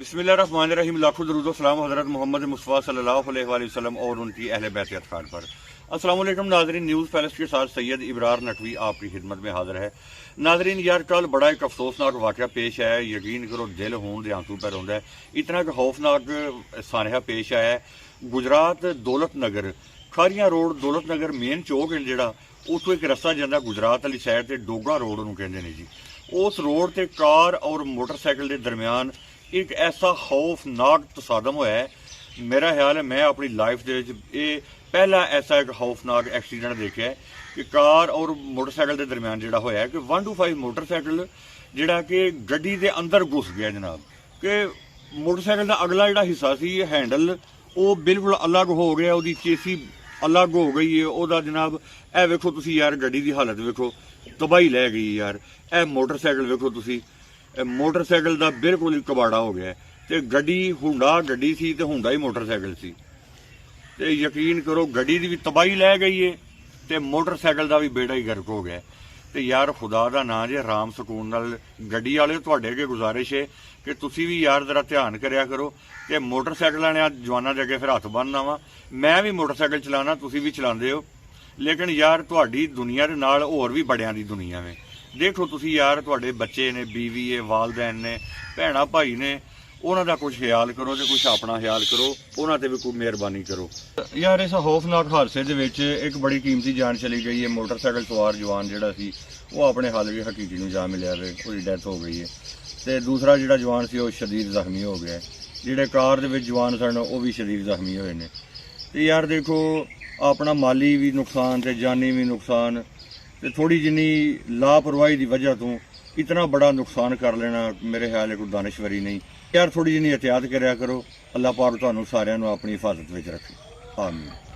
बिस्मिल्लाहिर्रहमानिर्रहीम। लाखों दरूद सलाम हज़रत मोहम्मद मुस्तफ़ा सल्लल्लाहु अलैहि वसल्लम और उनकी अहले बैत अतहार पर। अस्सलाम वालेकुम नाज़रीन, न्यूज़ पैलेस के साथ सैयद इब्रार नकवी आपकी खिदमत में हाजिर है। नाज़रीन यार, कल बड़ा एक अफसोसनाक वाक़या पेश आया है। यकीन करो दिल होने दे आंसू पर होंदा है। इतना एक खौफनाक सानहा पेश आया है। गुजरात दौलत नगर खारियां रोड दौलत नगर मेन चौक है जिहड़ा, उत्थों एक रस्ता जाता गुजरात वाली साइड से डोगा रोड उन्होंने कहते हैं जी। उस रोड से कार और मोटरसाइकिल के दरम्यान एक ऐसा खौफनाक तसादम होया है। मेरा ख्याल है मैं अपनी लाइफ के पहला ऐसा एक खौफनाक एक्सीडेंट देखा है कि कार और मोटरसाइकिल के दरम्यान जोड़ा होया है कि 125 मोटरसाइकिल जोड़ा कि गड्डी के अंदर घुस गया जनाब। कि मोटरसाइकिल का अगला जोड़ा हिस्सा सी हैंडल वो बिल्कुल अलग हो गया, वो चेसी अलग हो गई है वह जनाब। ए वेखो तुसी यार, गड्डी की हालत वेखो, तबाही लै गई यार। ए मोटरसाइकिल वेखो तुसी, मोटरसाइकिल का बिल्कुल ही कबाड़ा हो गया। तो गड्डी हुंडा गड्डी सी ते हुंडा ही मोटरसाइकिल सी। तो यकीन करो गड्डी की भी तबाही लै गई है तो मोटरसाइकिल का भी बेड़ा ही गर्क हो गया। तो यार खुदा का नाम जे आराम सकून नाल गड्डी वाले तुहाडे अगे गुजारिश है कि तुसी भी यार जरा ध्यान करया करो कि मोटरसाइकिल ने जवानों के अगे फिर हथ बनना वा। मैं भी मोटरसाइकिल चलाना, तुसी भी चलाते हो, लेकिन यार तुहाडी दुनिया के नाल होर भी बड़ियां दी दुनिया में देखो तुसी यार, तुहाडे बच्चे ने, बीवी है, वालदैन ने, भैणा भाई ने, उन्हों का कुछ ख्याल करो तो कुछ अपना ख्याल करो, उन्हों पर भी कोई मेहरबानी करो यार। इस खौफनाक हादसे के एक बड़ी कीमती जान चली गई है। मोटरसाइकिल सवार जवान जोड़ा सी वो अपने हाल के हकीकी में जा मिलिया, उसकी डैथ हो गई है। तो दूसरा जोड़ा जवान से शदीद जख्मी हो गया है। जोड़े कार के जवान सन वो भी शदीद जख्मी होए ने। तो यार देखो, अपना माली भी नुकसान तो जानी भी नुकसान, तो थोड़ी जिनी लापरवाही की वजह तो इतना बड़ा नुकसान कर लेना मेरे ख्याल है कोई दानिशवरी नहीं। यार थोड़ी जिनी एहतियात करया करो। अल्लाह पाक तुहानू सारिਆਂ ਨੂੰ अपनी हिफाजत में रखे। आमीन।